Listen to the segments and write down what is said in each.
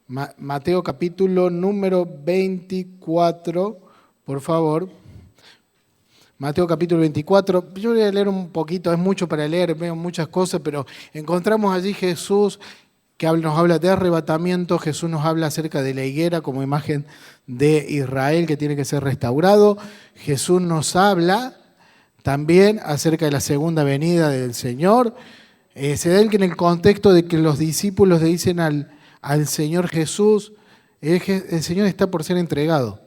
Mateo capítulo número 24, por favor. Mateo capítulo 24. Yo voy a leer un poquito, es mucho para leer, veo muchas cosas, pero encontramos allí Jesús que nos habla de arrebatamiento. Jesús nos habla acerca de la higuera como imagen de Israel que tiene que ser restaurado. Jesús nos habla también acerca de la segunda venida del Señor. Se da en el contexto de que los discípulos le dicen al Señor Jesús, el Señor está por ser entregado.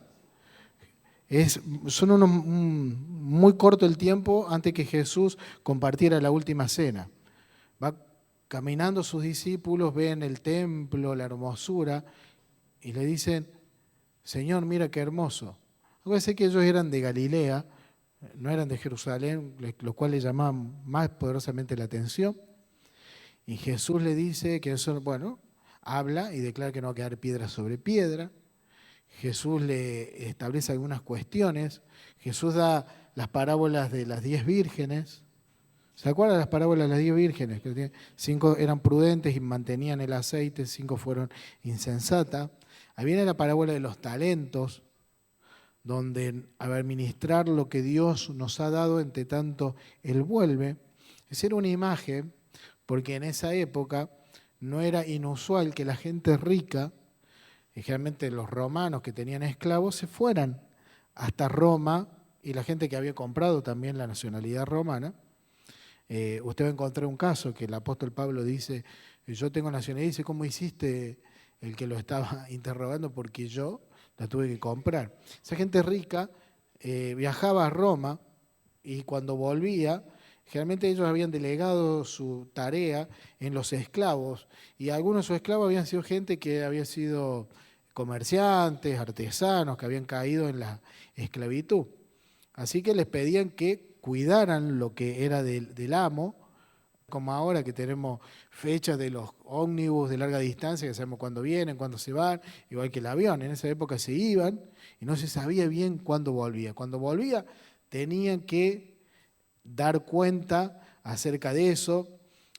Muy corto el tiempo antes que Jesús compartiera la última cena. Va caminando sus discípulos, ven el templo, la hermosura, y le dicen, Señor, mira qué hermoso. Acuérdense que ellos eran de Galilea, no eran de Jerusalén, lo cual le llamaba más poderosamente la atención. Y Jesús le dice que eso, bueno, habla y declara que no va a quedar piedra sobre piedra. Jesús le establece algunas cuestiones. Jesús da las parábolas de las 10 vírgenes. ¿Se acuerdan de las parábolas de las 10 vírgenes? 5 eran prudentes y mantenían el aceite, 5 fueron insensatas. Ahí viene la parábola de los talentos, donde a administrar lo que Dios nos ha dado, entre tanto Él vuelve. Esa era una imagen, porque en esa época no era inusual que la gente rica, y generalmente los romanos que tenían esclavos, se fueran hasta Roma, y la gente que había comprado también la nacionalidad romana. Usted va a encontrar un caso que el apóstol Pablo dice, yo tengo nacionalidad, y dice, ¿cómo hiciste? El que lo estaba interrogando, porque yo la tuve que comprar. Esa gente rica viajaba a Roma y cuando volvía, generalmente ellos habían delegado su tarea en los esclavos, y algunos de sus esclavos habían sido gente que había sido comerciantes, artesanos, que habían caído en la esclavitud. Así que les pedían que cuidaran lo que era del amo, como ahora que tenemos fechas de los ómnibus de larga distancia, que sabemos cuándo vienen, cuándo se van, igual que el avión. En esa época se iban y no se sabía bien cuándo volvía. Cuando volvía tenían que dar cuenta acerca de eso.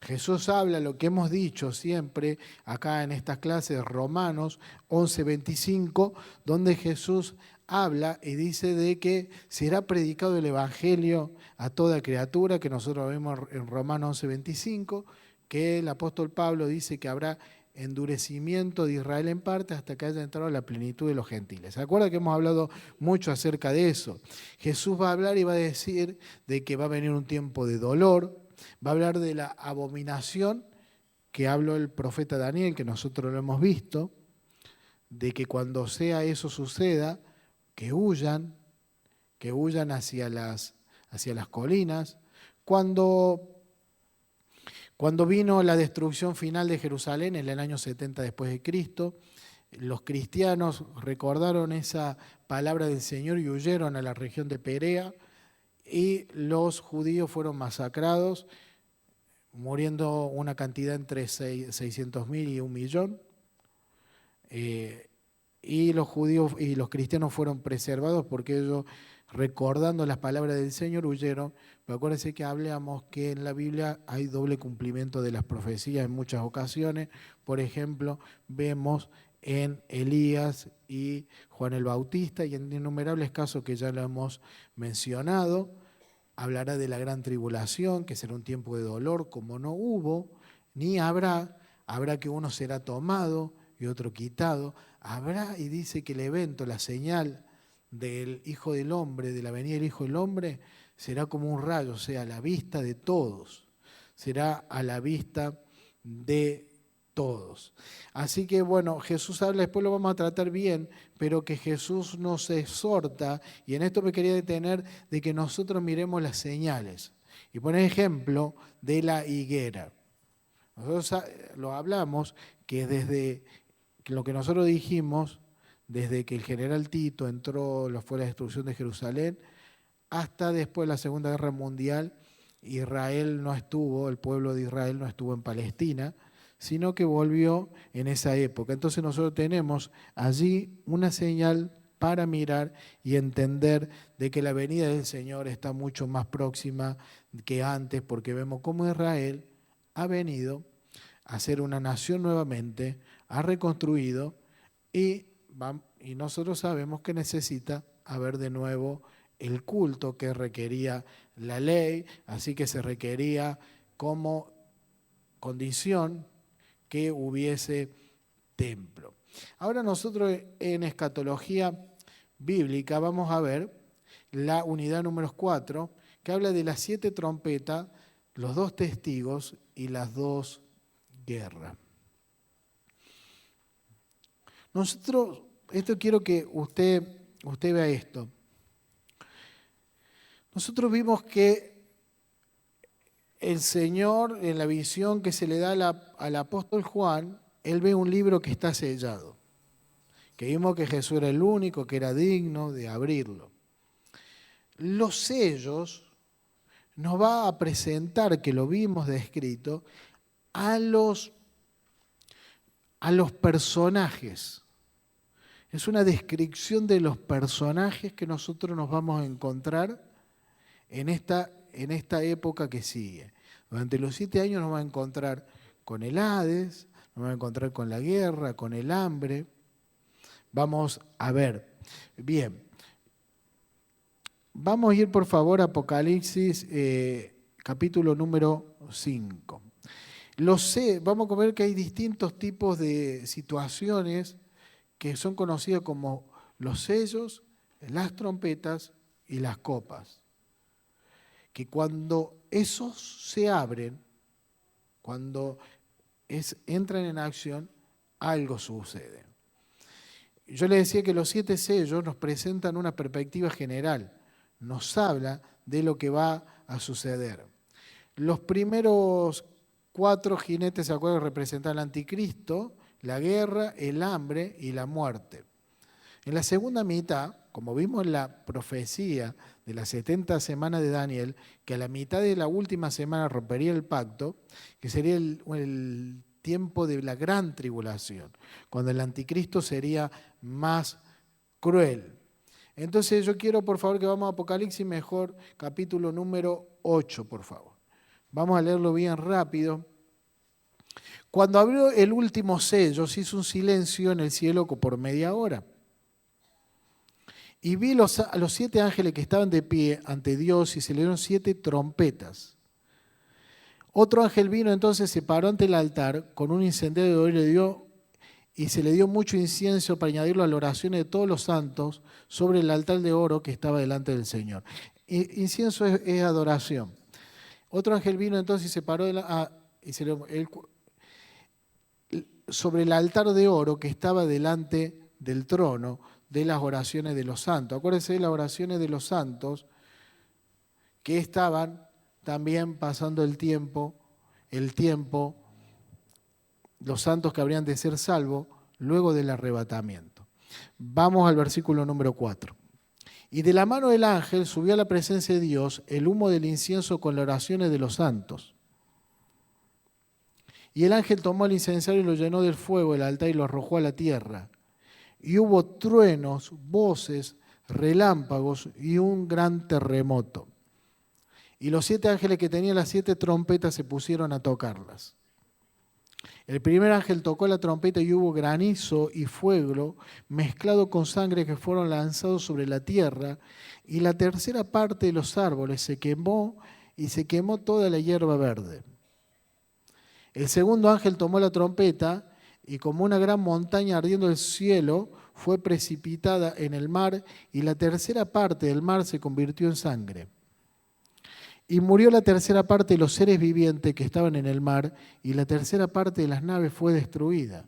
Jesús habla lo que hemos dicho siempre acá en estas clases, Romanos 11:25, donde Jesús habla y dice de que será predicado el Evangelio a toda criatura, que nosotros vemos en Romanos 11:25, que el apóstol Pablo dice que habrá endurecimiento de Israel en parte hasta que haya entrado la plenitud de los gentiles. ¿Se acuerda que hemos hablado mucho acerca de eso? Jesús va a hablar y va a decir de que va a venir un tiempo de dolor, va a hablar de la abominación que habló el profeta Daniel, que nosotros lo hemos visto, de que cuando sea eso suceda, que huyan hacia las colinas. Cuando vino la destrucción final de Jerusalén en el año 70 después de Cristo, los cristianos recordaron esa palabra del Señor y huyeron a la región de Perea, y los judíos fueron masacrados, muriendo una cantidad entre 600.000 y 1.000.000. Y los judíos y los cristianos fueron preservados porque ellos, recordando las palabras del Señor, huyeron. Pero acuérdense que hablamos que en la Biblia hay doble cumplimiento de las profecías en muchas ocasiones. Por ejemplo, vemos en Elías y Juan el Bautista, y en innumerables casos que ya lo hemos mencionado. Hablará de la gran tribulación, que será un tiempo de dolor como no hubo, ni habrá que uno será tomado y otro quitado. Habrá, y dice que el evento, la señal del Hijo del Hombre, de la venida del Hijo del Hombre, será como un rayo, o sea, a la vista de todos. Será a la vista de todos. Así que bueno, Jesús habla, después lo vamos a tratar bien, pero que Jesús nos exhorta, y en esto me quería detener, de que nosotros miremos las señales. Y pone ejemplo de la higuera. Nosotros lo hablamos, que desde lo que nosotros dijimos, desde que el general Tito fue la destrucción de Jerusalén, hasta después de la Segunda Guerra Mundial, Israel no estuvo, el pueblo de Israel no estuvo en Palestina, sino que volvió en esa época. Entonces nosotros tenemos allí una señal para mirar y entender de que la venida del Señor está mucho más próxima que antes, porque vemos cómo Israel ha venido a ser una nación nuevamente, ha reconstruido y nosotros sabemos que necesita haber de nuevo el culto que requería la ley, así que se requería como condición que hubiese templo. Ahora nosotros en escatología bíblica vamos a ver la unidad número 4, que habla de las 7 trompetas, los 2 testigos y las 2 guerras. Nosotros, esto quiero que usted vea esto. Nosotros vimos que el Señor, en la visión que se le da al apóstol Juan, él ve un libro que está sellado. Que vimos que Jesús era el único que era digno de abrirlo. Los sellos nos va a presentar, que lo vimos descrito, a los personajes. Es una descripción de los personajes que nosotros nos vamos a encontrar en esta época que sigue. Durante los 7 años nos vamos a encontrar con el Hades, nos vamos a encontrar con la guerra, con el hambre. Vamos a ver. Bien. Vamos a ir por favor a Apocalipsis capítulo número 5. Vamos a ver que hay distintos tipos de situaciones que son conocidas como los sellos, las trompetas y las copas. Que cuando esos se abren, cuando entran en acción, algo sucede. Yo les decía que los 7 sellos nos presentan una perspectiva general, nos habla de lo que va a suceder. Los primeros 4 jinetes, ¿se acuerdan? Representan al anticristo, la guerra, el hambre y la muerte. En la segunda mitad, como vimos en la profecía de las 70 semanas de Daniel, que a la mitad de la última semana rompería el pacto, que sería el tiempo de la gran tribulación, cuando el anticristo sería más cruel. Entonces yo quiero, por favor, que vamos a Apocalipsis, mejor capítulo número 8, por favor. Vamos a leerlo bien rápido. Cuando abrió el último sello, se hizo un silencio en el cielo por media hora. Y vi a los 7 ángeles que estaban de pie ante Dios y se le dieron 7 trompetas. Otro ángel vino entonces, se paró ante el altar con un incendiario de oro y se le dio mucho incienso para añadirlo a las oraciones de todos los santos sobre el altar de oro que estaba delante del Señor. Incienso es adoración. Otro ángel vino entonces y se paró sobre el altar de oro que estaba delante del trono de las oraciones de los santos. Acuérdense de las oraciones de los santos que estaban también pasando el tiempo, los santos que habrían de ser salvos luego del arrebatamiento. Vamos al versículo número 4. Y de la mano del ángel subió a la presencia de Dios el humo del incienso con las oraciones de los santos. Y el ángel tomó el incensario y lo llenó del fuego del altar y lo arrojó a la tierra. Y hubo truenos, voces, relámpagos y un gran terremoto. Y los 7 ángeles que tenían las 7 trompetas se pusieron a tocarlas. El primer ángel tocó la trompeta y hubo granizo y fuego mezclado con sangre que fueron lanzados sobre la tierra, y la tercera parte de los árboles se quemó y se quemó toda la hierba verde. El segundo ángel tomó la trompeta y como una gran montaña ardiendo del cielo fue precipitada en el mar, y la tercera parte del mar se convirtió en sangre. Y murió la tercera parte de los seres vivientes que estaban en el mar, y la tercera parte de las naves fue destruida.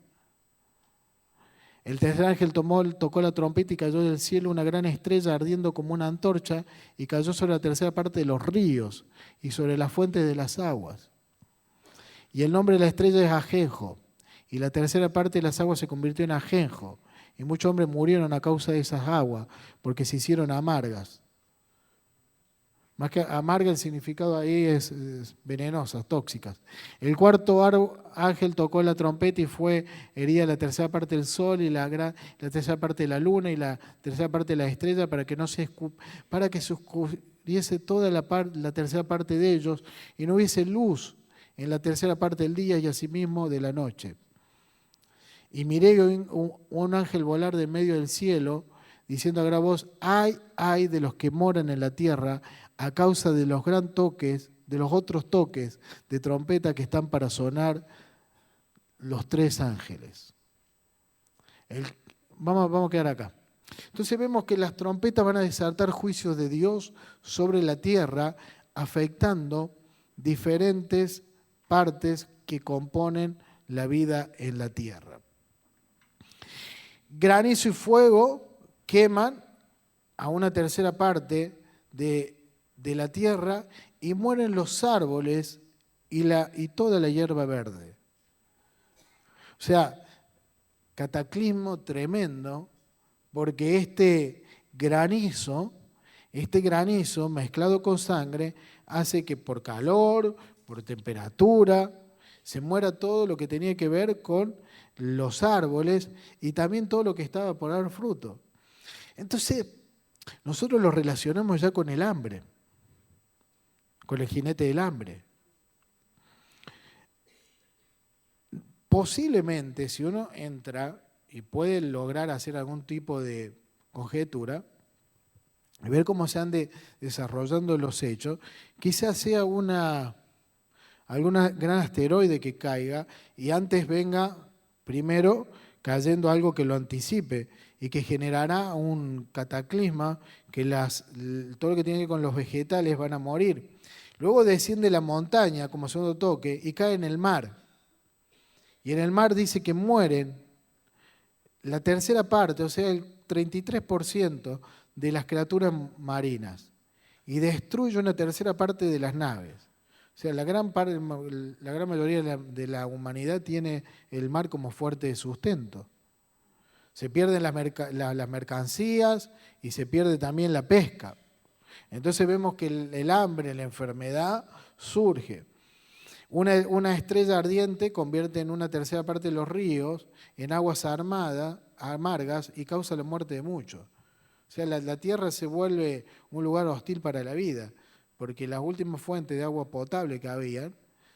El tercer ángel tocó la trompeta y cayó del cielo una gran estrella ardiendo como una antorcha, y cayó sobre la tercera parte de los ríos y sobre las fuentes de las aguas. Y el nombre de la estrella es Ajenjo, y la tercera parte de las aguas se convirtió en ajenjo, y muchos hombres murieron a causa de esas aguas, porque se hicieron amargas. Más que amarga, el significado ahí es venenosas, tóxicas. El cuarto ángel tocó la trompeta y fue herida la tercera parte del sol y la tercera parte de la luna y la tercera parte de la estrella para que se oscureciese toda la tercera parte de ellos y no hubiese luz en la tercera parte del día y asimismo de la noche. Y miré un ángel volar de medio del cielo, diciendo a gran voz, ay de los que moran en la tierra a causa de los gran toques, de los otros toques de trompeta que están para sonar los tres ángeles. Vamos a quedar acá. Entonces vemos que las trompetas van a desatar juicios de Dios sobre la tierra, afectando diferentes partes que componen la vida en la tierra. Granizo y fuego queman a una tercera parte de la tierra y mueren los árboles y toda la hierba verde. O sea, cataclismo tremendo, porque este granizo mezclado con sangre hace que por calor, por temperatura, se muera todo lo que tenía que ver con los árboles y también todo lo que estaba por dar fruto. Entonces, nosotros lo relacionamos ya con el hambre, con el jinete del hambre. Posiblemente, si uno entra y puede lograr hacer algún tipo de conjetura, y ver cómo se han desarrollando los hechos, quizás sea algún gran asteroide que caiga y antes venga primero cayendo algo que lo anticipe y que generará un cataclisma que todo lo que tiene que ver con los vegetales van a morir. Luego desciende la montaña como segundo toque y cae en el mar. Y en el mar dice que mueren la tercera parte, o sea, el 33% de las criaturas marinas. Y destruye una tercera parte de las naves. O sea, la gran mayoría de la humanidad tiene el mar como fuerte de sustento. Se pierden las mercancías y se pierde también la pesca. Entonces vemos que el hambre, la enfermedad surge. Una estrella ardiente convierte en una tercera parte de los ríos en aguas amargas y causa la muerte de muchos. O sea, la tierra se vuelve un lugar hostil para la vida, porque las últimas fuentes de agua potable que habían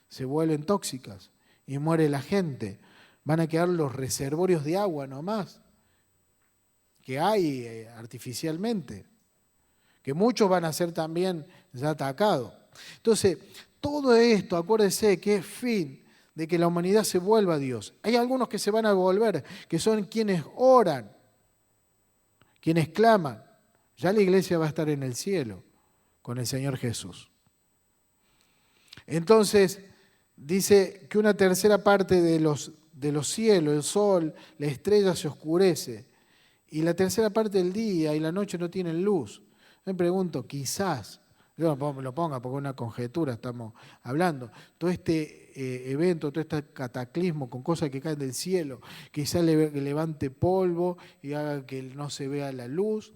se vuelven tóxicas y muere la gente. Van a quedar los reservorios de agua nomás que hay artificialmente, que muchos van a ser también ya atacados. Entonces, todo esto, acuérdese que es fin de que la humanidad se vuelva a Dios. Hay algunos que se van a volver, que son quienes oran, quienes claman. Ya la iglesia va a estar en el cielo con el Señor Jesús. Entonces, dice que una tercera parte de los cielos, el sol, la estrella se oscurece. Y la tercera parte del día y la noche no tienen luz. Me pregunto, quizás, yo no lo ponga porque es una conjetura estamos hablando, todo este evento, todo este cataclismo con cosas que caen del cielo, quizás levante polvo y haga que no se vea la luz,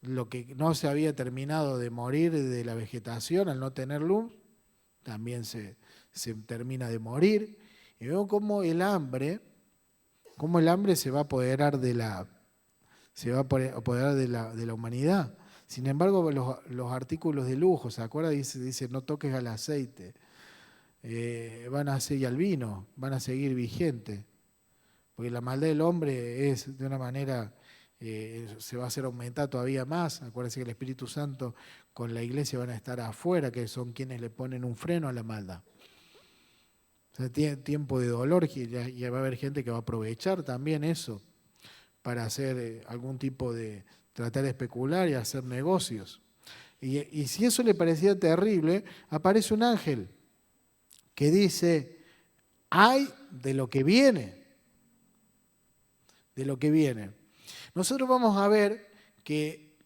lo que no se había terminado de morir de la vegetación al no tener luz, también se termina de morir. Y veo cómo el hambre se va a apoderar de la humanidad. Sin embargo, los artículos de lujo, ¿se acuerda? Dice no toques al aceite, van a seguir al vino, van a seguir vigentes, porque la maldad del hombre es de una manera, se va a hacer aumentar todavía más. Acuérdense que el Espíritu Santo con la iglesia van a estar afuera, que son quienes le ponen un freno a la maldad. O sea, tiene tiempo de dolor y ya va a haber gente que va a aprovechar también eso para hacer algún tipo de, tratar de especular y hacer negocios. Y si eso le parecía terrible, aparece un ángel que dice, ay de lo que viene, de lo que viene. Nosotros vamos a ver que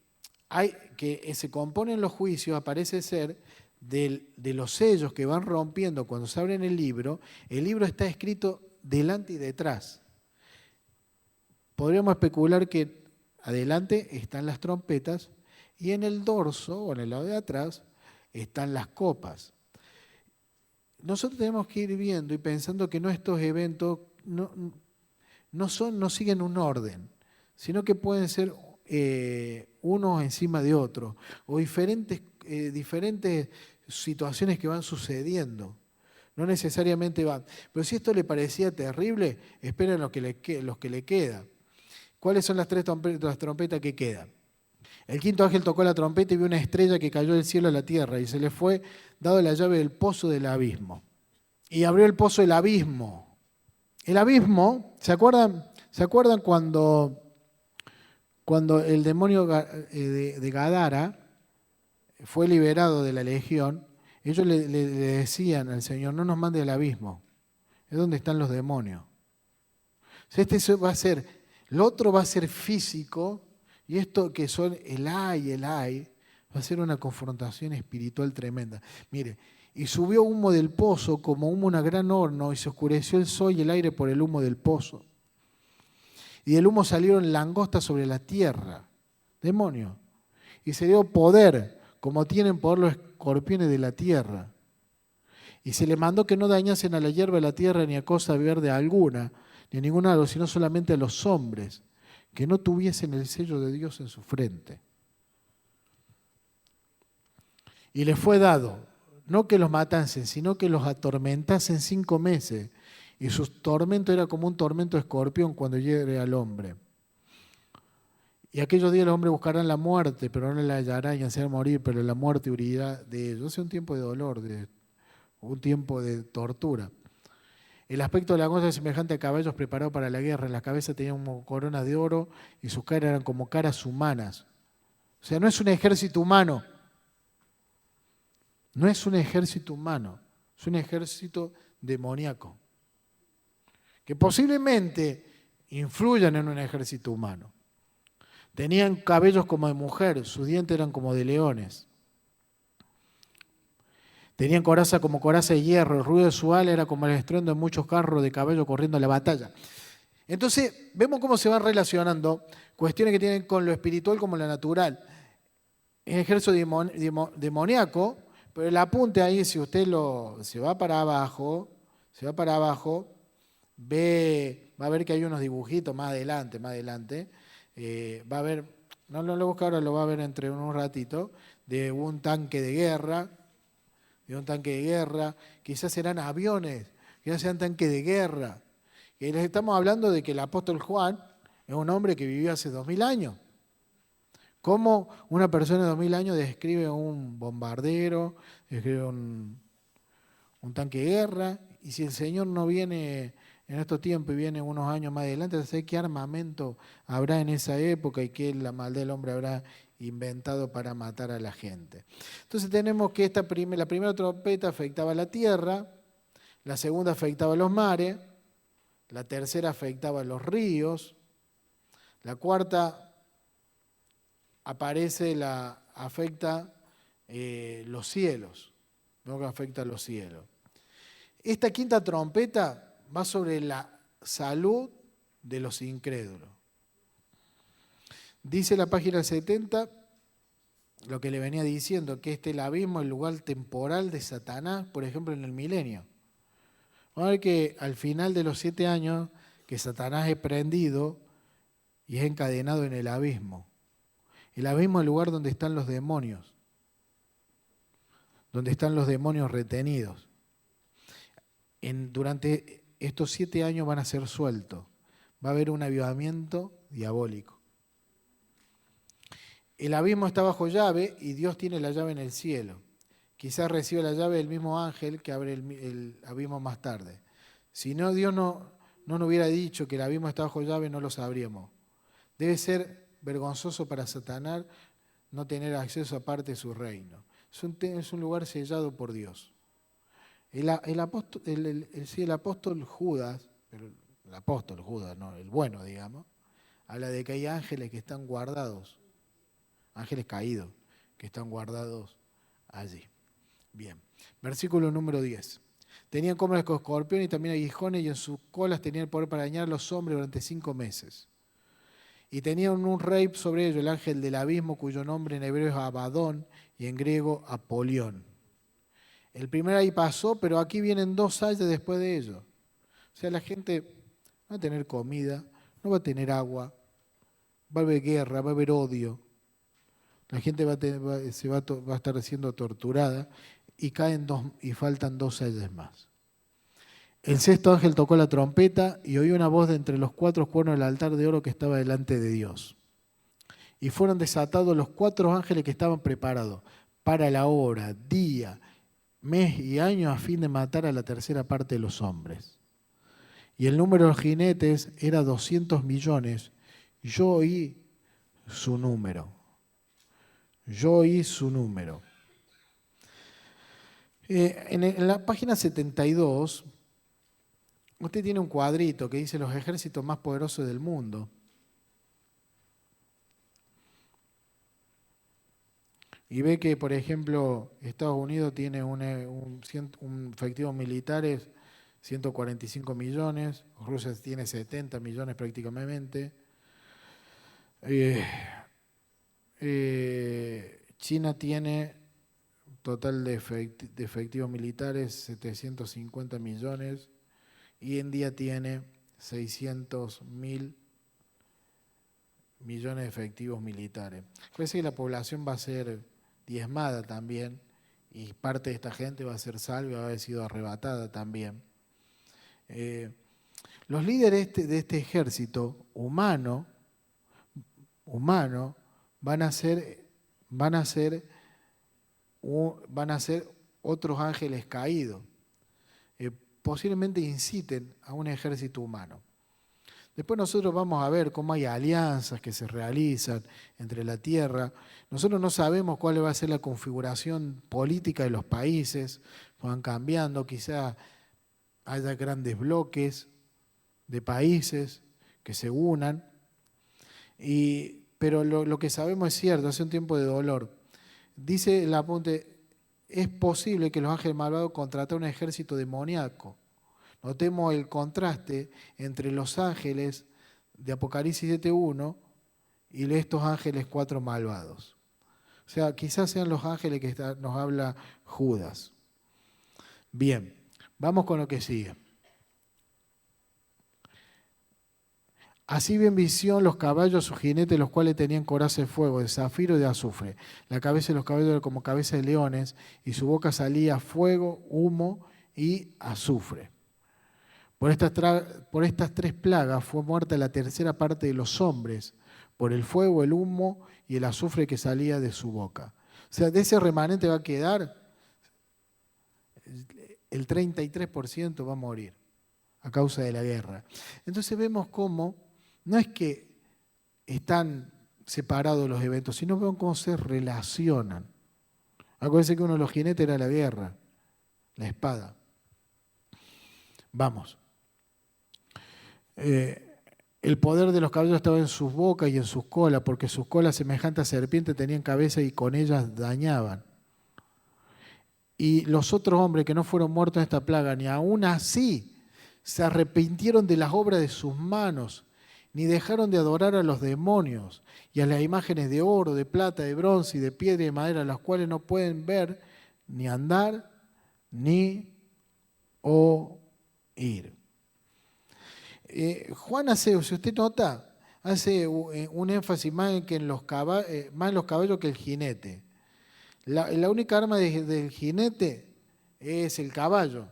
se componen los juicios, aparece ser, de los sellos que van rompiendo cuando se abren el libro está escrito delante y detrás. Podríamos especular que adelante están las trompetas y en el dorso, o en el lado de atrás, están las copas. Nosotros tenemos que ir viendo y pensando que estos eventos no siguen un orden, sino que pueden ser unos encima de otros, o diferentes situaciones que van sucediendo. no necesariamente van. Pero si esto le parecía terrible, esperen los que le quedan. ¿Cuáles son las 3 trompetas que quedan? El quinto ángel tocó la trompeta y vio una estrella que cayó del cielo a la tierra y se le fue dado la llave del pozo del abismo. Y abrió el pozo del abismo. El abismo, ¿se acuerdan cuando el demonio de Gadara fue liberado de la legión? Ellos le decían al Señor, no nos mande al abismo, es donde están los demonios. O sea, va a ser, lo otro va a ser físico, y esto que son el ay, va a ser una confrontación espiritual tremenda. Mire, y subió humo del pozo como humo de un gran horno, y se oscureció el sol y el aire por el humo del pozo. Y del humo salieron langostas sobre la tierra, demonios. Y se dio poder, como tienen poder los escorpiones de la tierra. Y se le mandó que no dañasen a la hierba de la tierra ni a cosa verde alguna, ni a ningún árbol, sino solamente a los hombres, que no tuviesen el sello de Dios en su frente. Y les fue dado, no que los matasen, sino que los atormentasen 5 meses. Y su tormento era como un tormento de escorpión cuando hiere al hombre. Y aquellos días los hombres buscarán la muerte, pero no la hallarán y ansiarán morir, pero la muerte huirá de ellos. Es un tiempo de dolor, un tiempo de tortura. El aspecto de la langosta es semejante a caballos preparados para la guerra. En las cabezas tenían como coronas de oro y sus caras eran como caras humanas. O sea, no es un ejército humano. No es un ejército humano. Es un ejército demoníaco. Que posiblemente influyan en un ejército humano. Tenían cabellos como de mujer, sus dientes eran como de leones. Tenían coraza como coraza de hierro, el ruido de su ala era como el estruendo de muchos carros de caballo corriendo a la batalla. Entonces, vemos cómo se van relacionando cuestiones que tienen con lo espiritual como lo natural. Es ejército demoníaco, pero el apunte ahí, si usted se va para abajo, va a ver que hay unos dibujitos más adelante. Va a ver, no lo busca ahora, lo va a ver entre un ratito, de un tanque de guerra, quizás serán aviones, quizás sean tanques de guerra. Y les estamos hablando de que el apóstol Juan es un hombre que vivió hace 2000 años. ¿Cómo una persona de 2000 años describe un bombardero, describe un tanque de guerra? Y si el Señor no viene en estos tiempos y viene unos años más adelante, sé qué armamento habrá en esa época y qué la maldad del hombre habrá inventado para matar a la gente. Entonces tenemos que la primera trompeta afectaba a la tierra, la segunda afectaba a los mares, la tercera afectaba a los ríos, la cuarta afecta los cielos, no que afecta a los cielos. Esta quinta trompeta va sobre la salud de los incrédulos. Dice la página 70, lo que le venía diciendo, que el abismo es el lugar temporal de Satanás, por ejemplo, en el milenio. Vamos a ver que al final de los 7 años, que Satanás es prendido y es encadenado en el abismo. El abismo es el lugar donde están los demonios, retenidos. Durante estos 7 años van a ser sueltos. Va a haber un avivamiento diabólico. El abismo está bajo llave y Dios tiene la llave en el cielo. Quizás reciba la llave del mismo ángel que abre el abismo más tarde. Si no, Dios no nos hubiera dicho que el abismo está bajo llave, no lo sabríamos. Debe ser vergonzoso para Satanás no tener acceso a parte de su reino. Es un lugar sellado por Dios. El apóstol Judas, no, el bueno, digamos, habla de que hay ángeles que están guardados, ángeles caídos, que están guardados allí. Bien, versículo número 10. Tenían como escorpión y también aguijones, y en sus colas tenían el poder para dañar a los hombres durante 5 meses. Y tenían un rey sobre ellos, el ángel del abismo, cuyo nombre en hebreo es Abadón y en griego Apolión. El primero ahí pasó, pero aquí vienen 2 años después de ellos. O sea, la gente va a tener comida, no va a tener agua, va a haber guerra, va a haber odio. La gente va a estar siendo torturada y faltan 2 años más. El sexto ángel tocó la trompeta y oí una voz de entre los 4 cuernos del altar de oro que estaba delante de Dios. Y fueron desatados los 4 ángeles que estaban preparados para la hora, día, mes y año a fin de matar a la tercera parte de los hombres. Y el número de los jinetes era 200 millones. Yo oí su número. Yo oí su número. En la página 72, usted tiene un cuadrito que dice los ejércitos más poderosos del mundo. Y ve que, por ejemplo, Estados Unidos tiene un efectivos militares 145 millones, Rusia tiene 70 millones prácticamente, China tiene total de efectivos militares 750 millones y India tiene 600.000 millones de efectivos militares. Parece que la población va a ser diezmada también y parte de esta gente va a ser salva, va a haber sido arrebatada también. Los líderes de este ejército humano van a ser otros ángeles caídos. Posiblemente inciten a un ejército humano. Después nosotros vamos a ver cómo hay alianzas que se realizan entre la tierra. Nosotros no sabemos cuál va a ser la configuración política de los países, van cambiando, quizá haya grandes bloques de países que se unan. Pero lo que sabemos es cierto, hace un tiempo de dolor. Dice el apunte, es posible que los ángeles malvados contraten un ejército demoníaco. Notemos el contraste entre los ángeles de Apocalipsis 7.1 y estos ángeles 4 malvados. O sea, quizás sean los ángeles que nos habla Judas. Bien, vamos con lo que sigue. Así vi en visión los caballos, sus jinetes, los cuales tenían coraza de fuego, de zafiro y de azufre. La cabeza de los caballos era como cabeza de leones, y su boca salía fuego, humo y azufre. Por estas 3 plagas fue muerta la tercera parte de los hombres, por el fuego, el humo y el azufre que salía de su boca. O sea, de ese remanente va a quedar, el 33% va a morir a causa de la guerra. Entonces vemos cómo, no es que están separados los eventos, sino vemos cómo se relacionan. Acuérdense que uno de los jinetes era la guerra, la espada. Vamos. El poder de los caballos estaba en sus bocas y en sus colas, porque sus colas semejantes a serpientes tenían cabeza y con ellas dañaban. Y los otros hombres que no fueron muertos en esta plaga, ni aún así se arrepintieron de las obras de sus manos, ni dejaron de adorar a los demonios y a las imágenes de oro, de plata, de bronce y de piedra y de madera, las cuales no pueden ver, ni andar, ni oír. Juan hace, si usted nota, hace un énfasis más en los caballos que el jinete. La única arma del jinete es el caballo.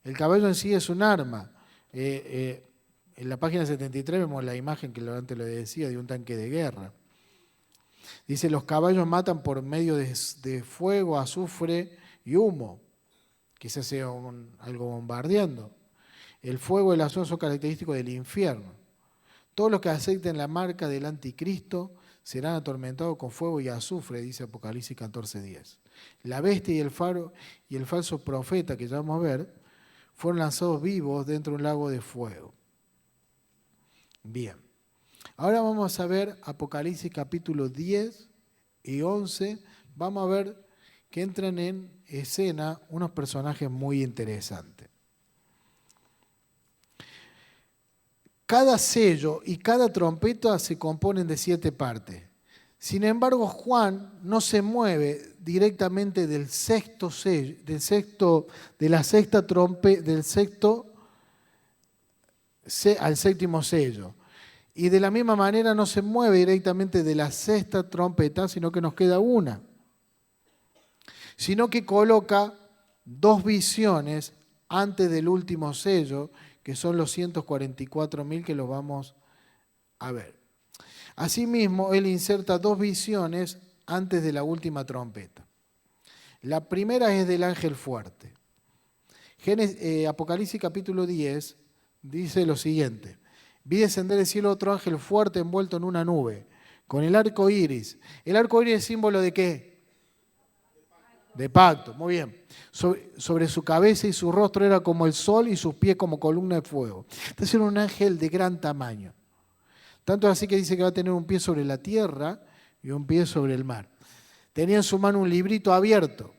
El caballo en sí es un arma. En la página 73 vemos la imagen que antes lo decía de un tanque de guerra. Dice, los caballos matan por medio de fuego, azufre y humo. Quizás sea algo bombardeando. El fuego y el azufre son característicos del infierno. Todos los que acepten la marca del anticristo serán atormentados con fuego y azufre, dice Apocalipsis 14:10. La bestia y el falso profeta, que ya vamos a ver, fueron lanzados vivos dentro de un lago de fuego. Bien. Ahora vamos a ver Apocalipsis capítulo 10 y 11. Vamos a ver que entran en escena unos personajes muy interesantes. Cada sello y cada trompeta se componen de 7 partes. Sin embargo, Juan no se mueve directamente del sexto sello, de la sexta trompeta, al séptimo sello. Y de la misma manera no se mueve directamente de la sexta trompeta, sino que nos queda una. Sino que coloca 2 visiones antes del último sello, que son los 144.000 que los vamos a ver. Asimismo, él inserta 2 visiones antes de la última trompeta. La primera es del ángel fuerte. Apocalipsis capítulo 10 dice lo siguiente: vi descender del cielo otro ángel fuerte envuelto en una nube, con el arco iris. ¿El arco iris es símbolo de qué? De pacto, muy bien. Sobre su cabeza y su rostro era como el sol y sus pies como columna de fuego. Entonces era un ángel de gran tamaño. Tanto así que dice que va a tener un pie sobre la tierra y un pie sobre el mar. Tenía en su mano un librito abierto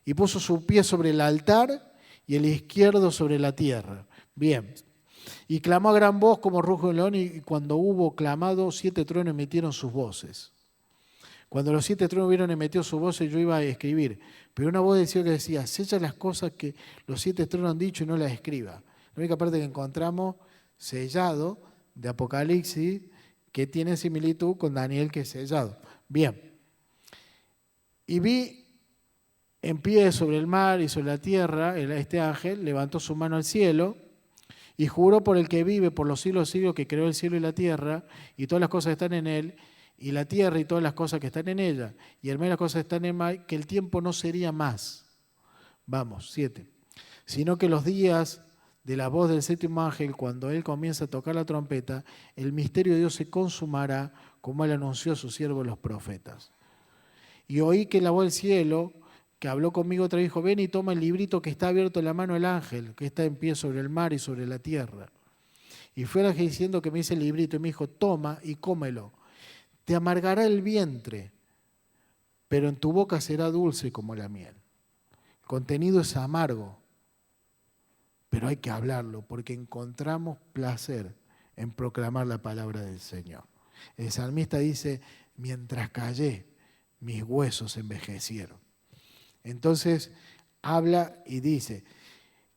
y puso su pie sobre el altar y el izquierdo sobre la tierra. Bien. Y clamó a gran voz como rujo de león, y cuando hubo clamado, 7 truenos emitieron sus voces. Cuando los 7 truenos hubieron emitido sus voces, yo iba a escribir. Pero una voz del cielo que decía: sella las cosas que los 7 truenos han dicho y no las escriba. La única parte que encontramos sellado de Apocalipsis que tiene similitud con Daniel, que es sellado. Bien. Y vi en pie sobre el mar y sobre la tierra, este ángel levantó su mano al cielo y juró por el que vive por los siglos de siglos, que creó el cielo y la tierra y todas las cosas que están en él, y la tierra y todas las cosas que están en ella, y el mar y las cosas que están en el mar, que el tiempo no sería más. Vamos, 7. Sino que los días de la voz del 7º ángel, cuando él comienza a tocar la trompeta, el misterio de Dios se consumará, como él anunció a sus siervos los profetas. Y oí que la voz del cielo, que habló conmigo, otra vez dijo: ven y toma el librito que está abierto en la mano del ángel, que está en pie sobre el mar y sobre la tierra. Y fue el ángel diciendo que me hice el librito, y me dijo: toma y cómelo. Te amargará el vientre, pero en tu boca será dulce como la miel. El contenido es amargo, pero hay que hablarlo, porque encontramos placer en proclamar la palabra del Señor. El salmista dice: mientras callé, mis huesos envejecieron. Entonces habla y dice: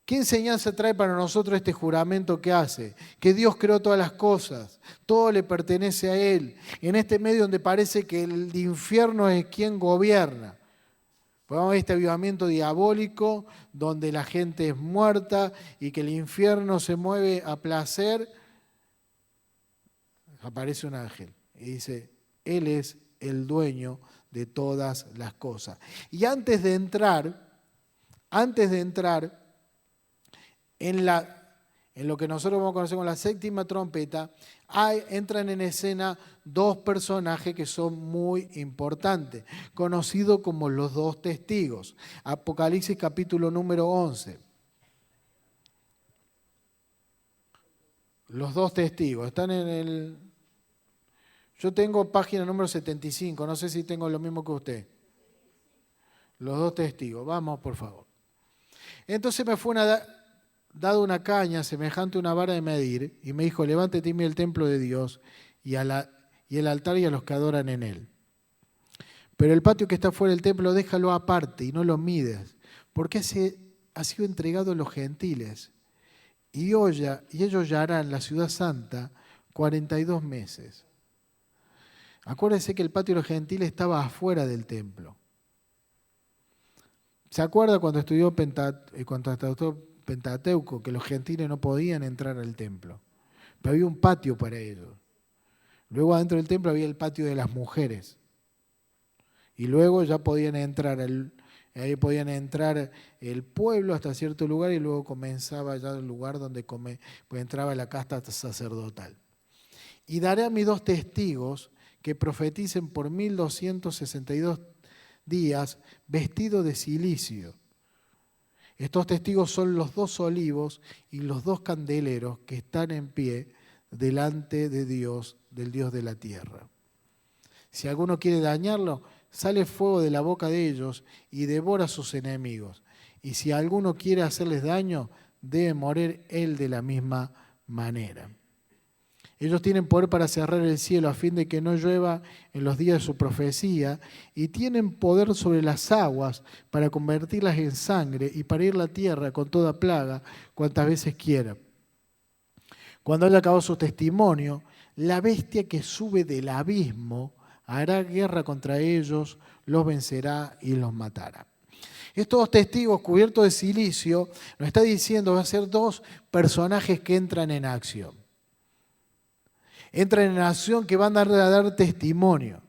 ¿qué enseñanza trae para nosotros este juramento que hace? Que Dios creó todas las cosas, todo le pertenece a Él. En este medio donde parece que el infierno es quien gobierna. Podemos ver este avivamiento diabólico donde la gente es muerta y que el infierno se mueve a placer. Aparece un ángel y dice: Él es el dueño de todas las cosas. Y antes de entrar en lo que nosotros vamos a conocer como la 7ª trompeta, entran en escena 2 personajes que son muy importantes, conocidos como los 2 testigos. Apocalipsis capítulo número 11. Los 2 testigos están en el... Yo tengo página número 75, no sé si tengo lo mismo que usted. Los 2 testigos, vamos por favor. Entonces me fue dado una caña semejante a una vara de medir, y me dijo: levántate y mira el templo de Dios y el altar y a los que adoran en él. Pero el patio que está fuera del templo déjalo aparte y no lo mides, porque ha sido entregado a los gentiles. Y ellos ya harán la ciudad santa 42 meses. Acuérdense que el patio de los gentiles estaba afuera del templo. ¿Se acuerda cuando estudió Pentateuco, que los gentiles no podían entrar al templo? Pero había un patio para ellos. Luego adentro del templo había el patio de las mujeres. Y luego ya podían entrar, ahí podían entrar el pueblo hasta cierto lugar, y luego comenzaba ya el lugar donde pues entraba la casta sacerdotal. Y daré a mis 2 testigos que profeticen por 1262 días vestidos de cilicio. Estos testigos son los 2 olivos y los 2 candeleros que están en pie delante de Dios, del Dios de la tierra. Si alguno quiere dañarlo, sale fuego de la boca de ellos y devora a sus enemigos. Y si alguno quiere hacerles daño, debe morir él de la misma manera. Ellos tienen poder para cerrar el cielo a fin de que no llueva en los días de su profecía, y tienen poder sobre las aguas para convertirlas en sangre y para herir la tierra con toda plaga cuantas veces quieran. Cuando haya acabado su testimonio, la bestia que sube del abismo hará guerra contra ellos, los vencerá y los matará. Estos testigos cubiertos de silicio nos está diciendo va a ser dos personajes que entran en acción. Entran en acción que van a dar testimonio.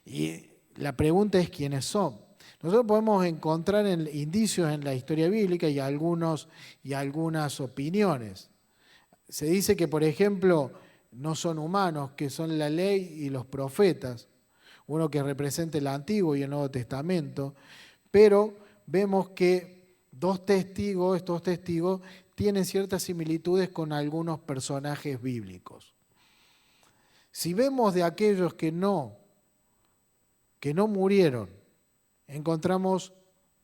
Y la pregunta es quiénes son. Nosotros podemos encontrar indicios en la historia bíblica y algunas opiniones. Se dice que, por ejemplo, no son humanos, que son la ley y los profetas, uno que representa el Antiguo y el Nuevo Testamento, pero vemos que estos testigos tienen ciertas similitudes con algunos personajes bíblicos. Si vemos de aquellos que no murieron, encontramos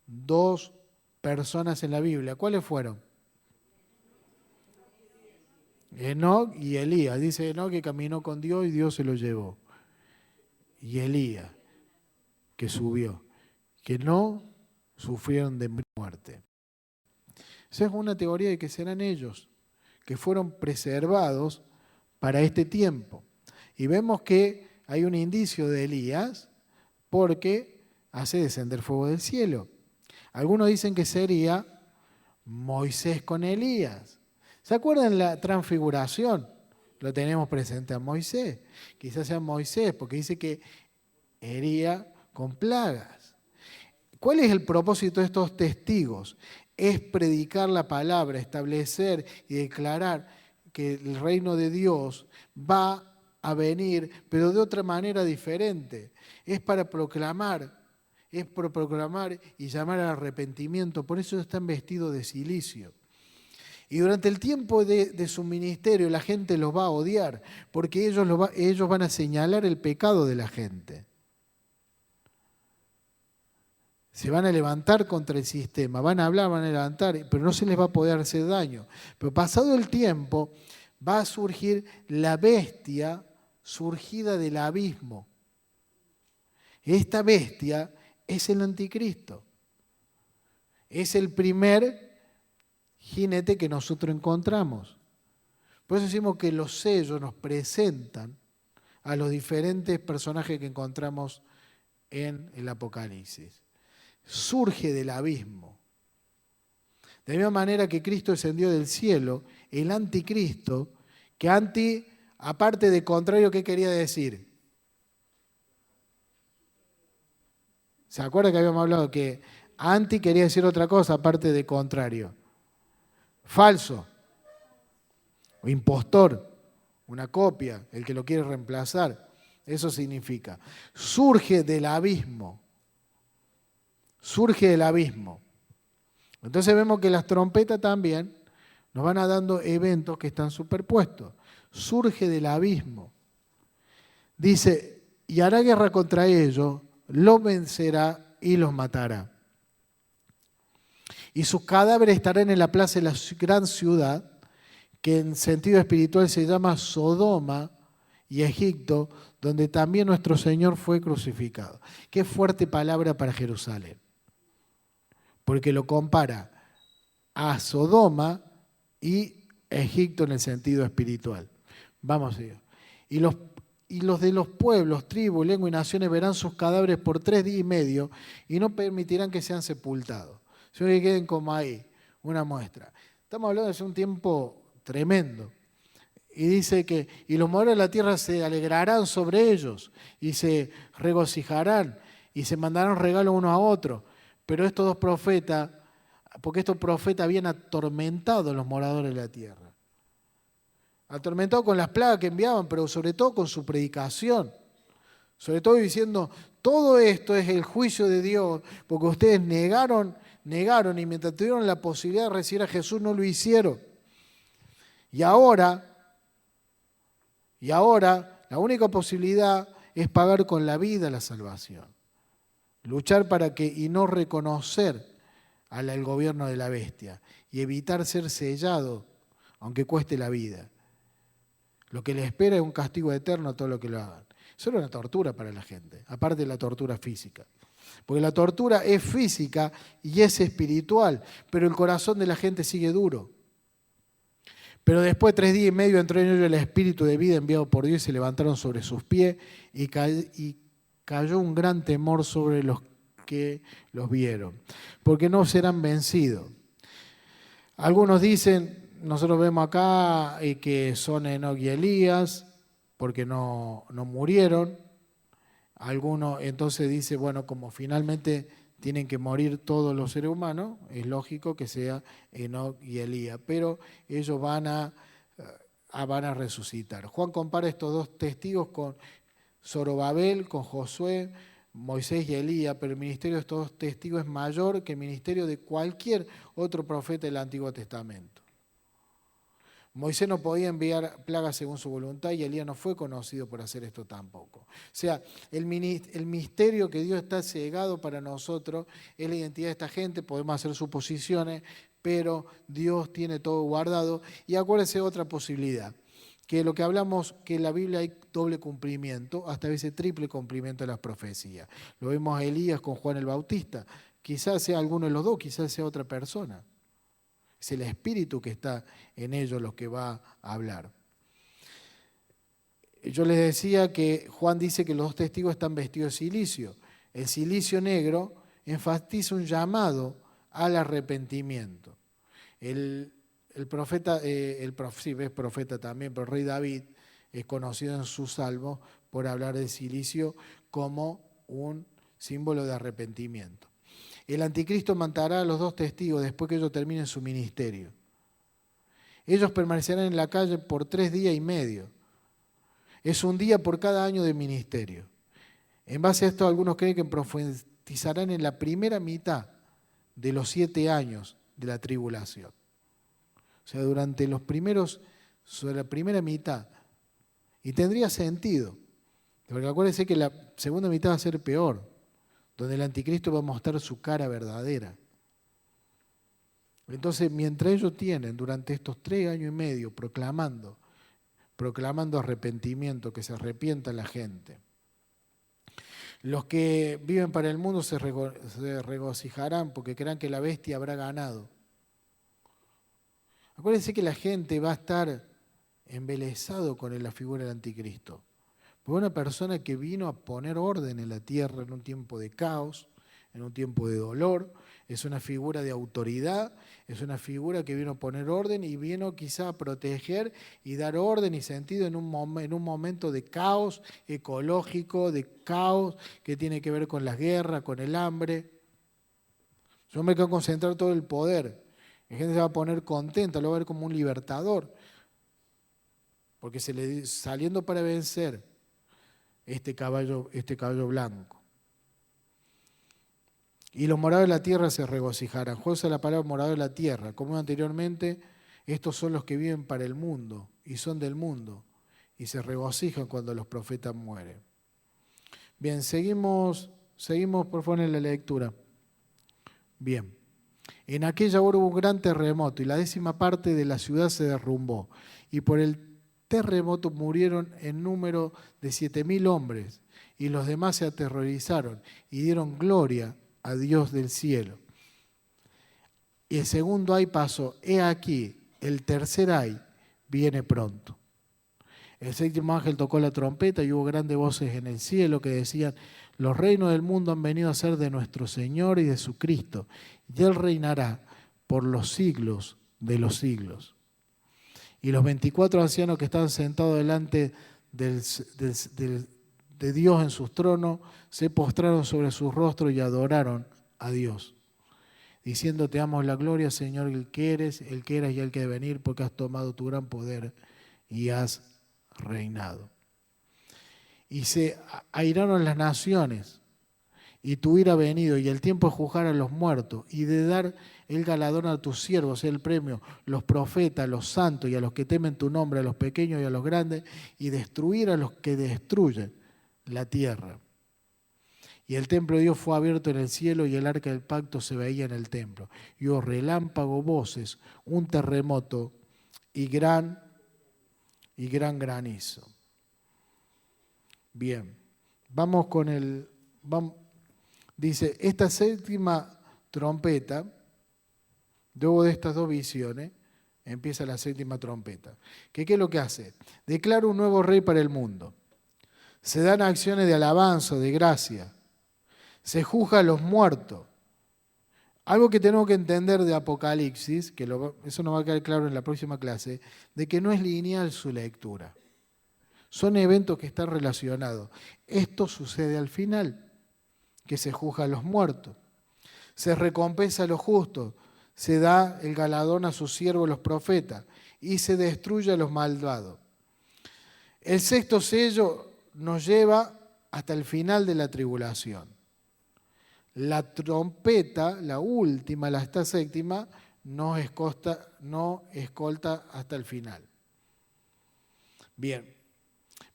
dos personas en la Biblia. ¿Cuáles fueron? Enoc y Elías. Dice Enoc que caminó con Dios y Dios se lo llevó. Y Elías, que subió, que no sufrieron de muerte. Esa es una teoría de que serán ellos, que fueron preservados para este tiempo. Y vemos que hay un indicio de Elías porque hace descender fuego del cielo. Algunos dicen que sería Moisés con Elías. ¿Se acuerdan la transfiguración? Lo tenemos presente a Moisés. Quizás sea Moisés, porque dice que hería con plagas. ¿Cuál es el propósito de estos testigos? Es predicar la palabra, establecer y declarar que el reino de Dios va a venir, pero de otra manera diferente. Es para proclamar y llamar al arrepentimiento. Por eso están vestidos de silicio. Y durante el tiempo de su ministerio la gente los va a odiar, porque ellos van a señalar el pecado de la gente. Se van a levantar contra el sistema, van a hablar, van a levantar, pero no se les va a poder hacer daño. Pero pasado el tiempo va a surgir la bestia surgida del abismo. Esta bestia es el anticristo. Es el primer jinete que nosotros encontramos. Por eso decimos que los sellos nos presentan a los diferentes personajes que encontramos en el Apocalipsis. Surge del abismo. De la misma manera que Cristo descendió del cielo, el anticristo, que aparte de contrario, ¿qué quería decir? ¿Se acuerda que habíamos hablado que anti quería decir otra cosa aparte de contrario? Falso, o impostor, una copia, el que lo quiere reemplazar. Eso significa, surge del abismo. Surge del abismo. Entonces vemos que las trompetas también nos van a dando eventos que están superpuestos. Surge del abismo. Dice, y hará guerra contra ellos, los vencerá y los matará. Y sus cadáveres estarán en la plaza de la gran ciudad, que en sentido espiritual se llama Sodoma y Egipto, donde también nuestro Señor fue crucificado. Qué fuerte palabra para Jerusalén. Porque lo compara a Sodoma y Egipto en el sentido espiritual. Vamos a ver. Y los de los pueblos, tribus, lengua y naciones verán sus cadáveres por 3 días y medio y no permitirán que sean sepultados, sino que queden como ahí, una muestra. Estamos hablando de un tiempo tremendo. Y dice que y los moradores de la tierra se alegrarán sobre ellos y se regocijarán y se mandarán regalos unos a otros. Pero estos dos profetas, porque estos profetas habían atormentado a los moradores de la tierra. Atormentado con las plagas que enviaban, pero sobre todo con su predicación. Sobre todo diciendo, todo esto es el juicio de Dios, porque ustedes negaron y mientras tuvieron la posibilidad de recibir a Jesús no lo hicieron. Y ahora la única posibilidad es pagar con la vida la salvación. Luchar para que y no reconocer al gobierno de la bestia y evitar ser sellado, aunque cueste la vida. Lo que les espera es un castigo eterno a todo lo que lo hagan. Eso era una tortura para la gente, aparte de la tortura física. Porque la tortura es física y es espiritual, pero el corazón de la gente sigue duro. Pero después de 3 días y medio entró en ellos el espíritu de vida enviado por Dios y se levantaron sobre sus pies y cayó un gran temor sobre los que los vieron, porque no serán vencidos. Algunos dicen, nosotros vemos acá que son Enoc y Elías, porque no murieron. Algunos entonces dice, bueno, como finalmente tienen que morir todos los seres humanos, es lógico que sea Enoc y Elías, pero ellos van a resucitar. Juan compara estos dos testigos con Zorobabel, con Josué, Moisés y Elías, pero el ministerio de estos dos testigos es mayor que el ministerio de cualquier otro profeta del Antiguo Testamento. Moisés no podía enviar plagas según su voluntad y Elías no fue conocido por hacer esto tampoco. O sea, el misterio que Dios está cegado para nosotros es la identidad de esta gente, podemos hacer suposiciones, pero Dios tiene todo guardado. Y acuérdense otra posibilidad, que lo que hablamos, que en la Biblia hay doble cumplimiento, hasta a veces triple cumplimiento de las profecías. Lo vemos a Elías con Juan el Bautista, quizás sea alguno de los dos, quizás sea otra persona. Es el Espíritu que está en ellos lo que va a hablar. Yo les decía que Juan dice que los dos testigos están vestidos de cilicio. El cilicio negro enfatiza un llamado al arrepentimiento. El profeta, sí, es profeta también, pero el rey David es conocido en sus salmos por hablar del cilicio como un símbolo de arrepentimiento. El anticristo matará a los dos testigos después que ellos terminen su ministerio. Ellos permanecerán en la calle por 3 días y medio. Es un día por cada año de ministerio. En base a esto, algunos creen que profetizarán en la primera mitad de los 7 años de la tribulación. O sea, durante sobre la primera mitad. Y tendría sentido. Porque acuérdense que la segunda mitad va a ser peor, donde el anticristo va a mostrar su cara verdadera. Entonces, mientras ellos tienen durante estos 3 años y medio proclamando arrepentimiento, que se arrepienta la gente, los que viven para el mundo se regocijarán porque crean que la bestia habrá ganado. Acuérdense que la gente va a estar embelesado con la figura del anticristo. Fue una persona que vino a poner orden en la tierra en un tiempo de caos, en un tiempo de dolor. Es una figura de autoridad, es una figura que vino a poner orden y vino quizá a proteger y dar orden y sentido en un momento de caos ecológico, de caos que tiene que ver con las guerras, con el hambre. Yo me quiero concentrar todo el poder. La gente se va a poner contenta, lo va a ver como un libertador, porque saliendo para vencer este caballo blanco. Y los moradores de la tierra se regocijarán. Juan usa la palabra morador de la tierra. Como anteriormente, estos son los que viven para el mundo y son del mundo y se regocijan cuando los profetas mueren. Bien, seguimos por favor en la lectura. Bien, en aquella hora hubo un gran terremoto y la 10ª parte de la ciudad se derrumbó y por el terremoto murieron en número de 7.000 hombres y los demás se aterrorizaron y dieron gloria a Dios del cielo. Y el segundo ay pasó, he aquí, el tercer ay viene pronto. El 7º ángel tocó la trompeta y hubo grandes voces en el cielo que decían, los reinos del mundo han venido a ser de nuestro Señor y de su Cristo, y Él reinará por los siglos de los siglos. Y los 24 ancianos que estaban sentados delante de Dios en sus tronos se postraron sobre sus rostros y adoraron a Dios, diciendo, te damos la gloria, Señor, el que eres, el que eras y el que debe venir, porque has tomado tu gran poder y has reinado. Y se airaron las naciones, y tu ira ha venido, y el tiempo de juzgar a los muertos, y de dar el galardón a tus siervos, el premio, los profetas, los santos, y a los que temen tu nombre, a los pequeños y a los grandes, y destruir a los que destruyen la tierra. Y el templo de Dios fue abierto en el cielo, y el arca del pacto se veía en el templo. Y hubo relámpago, voces, un terremoto y gran granizo. Bien, vamos con dice, esta 7ª trompeta, luego de estas 2 visiones, empieza la 7ª trompeta. ¿Qué es lo que hace? Declara un nuevo rey para el mundo. Se dan acciones de alabanza, de gracia. Se juzga a los muertos. Algo que tenemos que entender de Apocalipsis, que eso nos va a quedar claro en la próxima clase, de que no es lineal su lectura. Son eventos que están relacionados. Esto sucede al final, que se juzga a los muertos. Se recompensa a los justos, se da el galardón a sus siervos los profetas y se destruye a los malvados. El sexto sello nos lleva hasta el final de la tribulación. La trompeta, la última, esta séptima, no escolta hasta el final. Bien,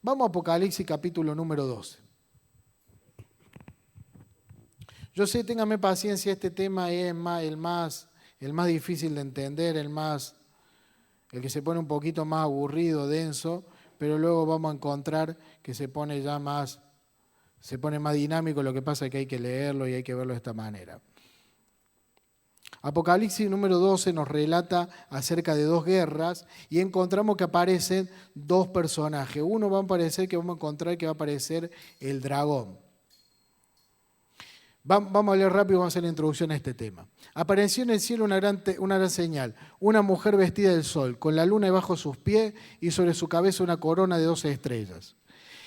vamos a Apocalipsis capítulo número 12. Yo sé, téngame paciencia, este tema es el más difícil de entender, el que se pone un poquito más aburrido, denso, pero luego vamos a encontrar que se pone más dinámico. Lo que pasa es que hay que leerlo y hay que verlo de esta manera. Apocalipsis número 12 nos relata acerca de dos guerras y encontramos que aparecen dos personajes. Uno vamos a encontrar que va a aparecer el dragón. Vamos a leer rápido, vamos a hacer la introducción a este tema. Apareció en el cielo una gran señal, una mujer vestida del sol, con la luna debajo de sus pies y sobre su cabeza una corona de 12 estrellas.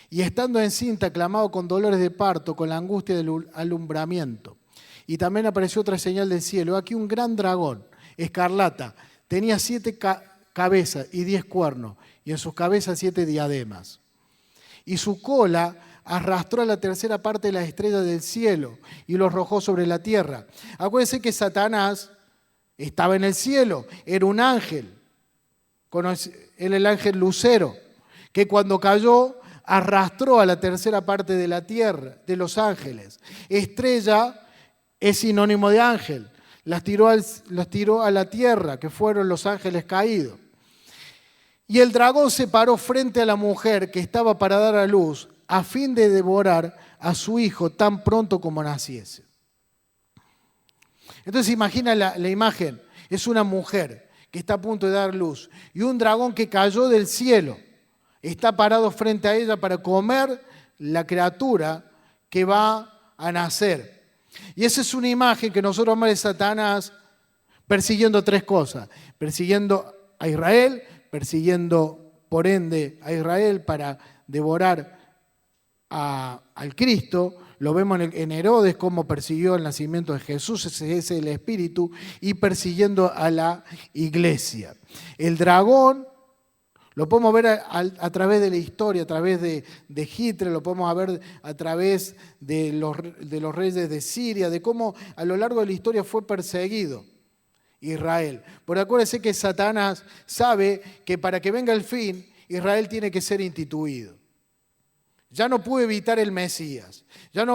Y estando encinta, clamaba con dolores de parto, con la angustia del alumbramiento. Y también apareció otra señal del cielo. Aquí un gran dragón, escarlata, tenía 7 cabezas y 10 cuernos, y en sus cabezas 7 diademas. Y su cola arrastró a la tercera parte de las estrellas del cielo y los arrojó sobre la tierra. Acuérdense que Satanás estaba en el cielo, era un ángel, era el ángel Lucero, que cuando cayó arrastró a la tercera parte de la tierra, de los ángeles. Estrella es sinónimo de ángel, las tiró a la tierra, que fueron los ángeles caídos. Y el dragón se paró frente a la mujer que estaba para dar a luz, a fin de devorar a su hijo tan pronto como naciese. Entonces imagina la imagen, es una mujer que está a punto de dar luz y un dragón que cayó del cielo está parado frente a ella para comer la criatura que va a nacer. Y esa es una imagen que nosotros vamos a ver de Satanás persiguiendo 3 cosas, persiguiendo a Israel, persiguiendo por ende a Israel para devorar al Cristo. Lo vemos en Herodes, cómo persiguió el nacimiento de Jesús, ese es el espíritu, y persiguiendo a la iglesia. El dragón lo podemos ver a través de la historia, a través de Hitler, lo podemos ver a través de los reyes de Siria, de cómo a lo largo de la historia fue perseguido Israel. Porque acuérdense que Satanás sabe que para que venga el fin, Israel tiene que ser instituido. Ya no pudo evitar el Mesías. Ya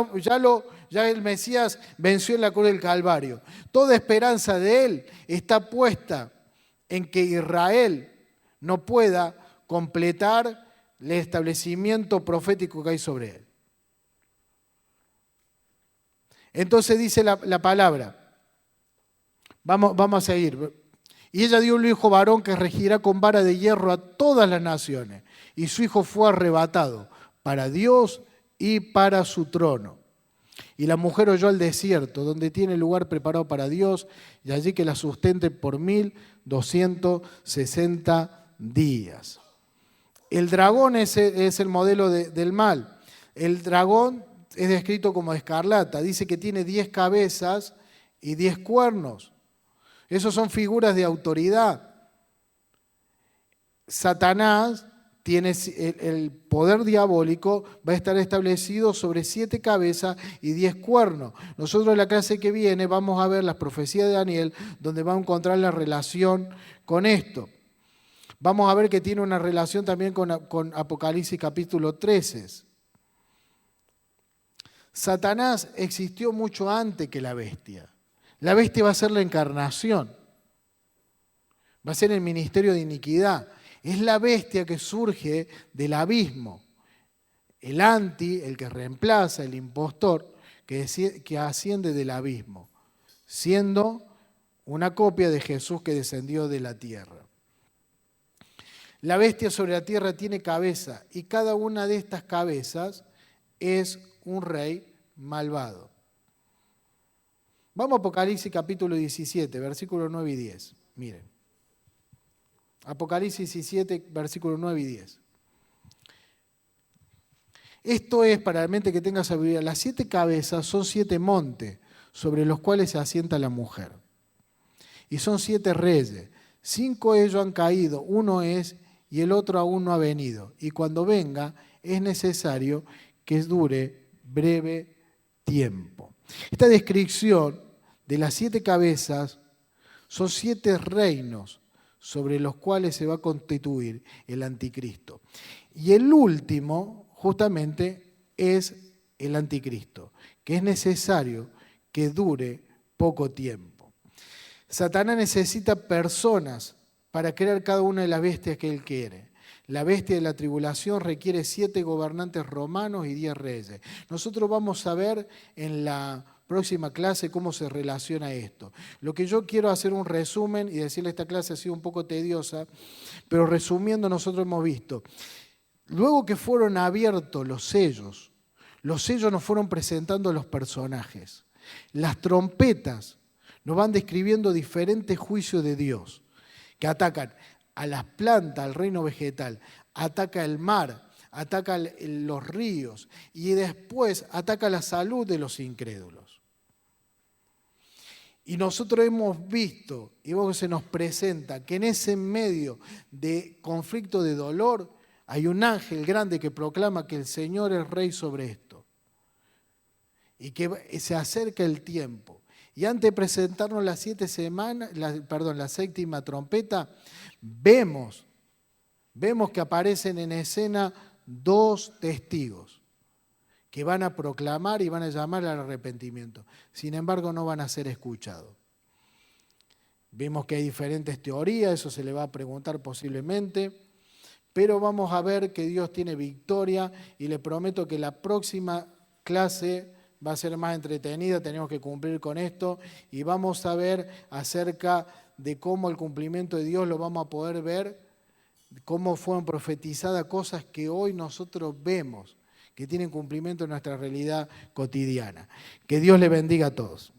el Mesías venció en la cruz del Calvario. Toda esperanza de él está puesta en que Israel no pueda completar el establecimiento profético que hay sobre él. Entonces dice la palabra. Vamos a seguir. Y ella dio un hijo varón que regirá con vara de hierro a todas las naciones. Y su hijo fue arrebatado para Dios y para su trono. Y la mujer oyó al desierto, donde tiene lugar preparado para Dios, y allí que la sustente por 1260 días. El dragón es el modelo del mal. El dragón es descrito como escarlata. Dice que tiene 10 cabezas y 10 cuernos. Esos son figuras de autoridad. Satanás tiene el poder diabólico, va a estar establecido sobre 7 cabezas y 10 cuernos. Nosotros en la clase que viene vamos a ver las profecías de Daniel, donde vamos a encontrar la relación con esto. Vamos a ver que tiene una relación también con Apocalipsis capítulo 13. Satanás existió mucho antes que la bestia. La bestia va a ser la encarnación, va a ser el ministerio de iniquidad. Es la bestia que surge del abismo, el el que reemplaza, el impostor, que asciende del abismo, siendo una copia de Jesús que descendió de la tierra. La bestia sobre la tierra tiene cabeza y cada una de estas cabezas es un rey malvado. Vamos a Apocalipsis capítulo 17, versículos 9 y 10. Miren. Apocalipsis 17, versículos 9 y 10. Esto es, para la mente que tenga sabiduría, las 7 cabezas son 7 montes sobre los cuales se asienta la mujer. Y son 7 reyes. 5 de ellos han caído, uno es y el otro aún no ha venido. Y cuando venga es necesario que dure breve tiempo. Esta descripción de las 7 cabezas son 7 reinos sobre los cuales se va a constituir el anticristo. Y el último, justamente, es el anticristo, que es necesario que dure poco tiempo. Satanás necesita personas para crear cada una de las bestias que él quiere. La bestia de la tribulación requiere 7 gobernantes romanos y 10 reyes. Nosotros vamos a ver en la próxima clase cómo se relaciona esto. Lo que yo quiero hacer un resumen y decirle esta clase ha sido un poco tediosa, pero resumiendo nosotros hemos visto, luego que fueron abiertos los sellos nos fueron presentando los personajes. Las trompetas nos van describiendo diferentes juicios de Dios que atacan a las plantas, al reino vegetal, ataca el mar, ataca los ríos y después ataca la salud de los incrédulos. Y nosotros hemos visto, y luego se nos presenta, que en ese medio de conflicto de dolor hay un ángel grande que proclama que el Señor es rey sobre esto. Y que se acerca el tiempo. Y antes de presentarnos la 7ª trompeta, vemos que aparecen en escena 2 testigos que van a proclamar y van a llamar al arrepentimiento. Sin embargo, no van a ser escuchados. Vemos que hay diferentes teorías, eso se le va a preguntar posiblemente, pero vamos a ver que Dios tiene victoria y le prometo que la próxima clase va a ser más entretenida, tenemos que cumplir con esto y vamos a ver acerca de cómo el cumplimiento de Dios lo vamos a poder ver, cómo fueron profetizadas cosas que hoy nosotros vemos, que tienen cumplimiento en nuestra realidad cotidiana. Que Dios le bendiga a todos.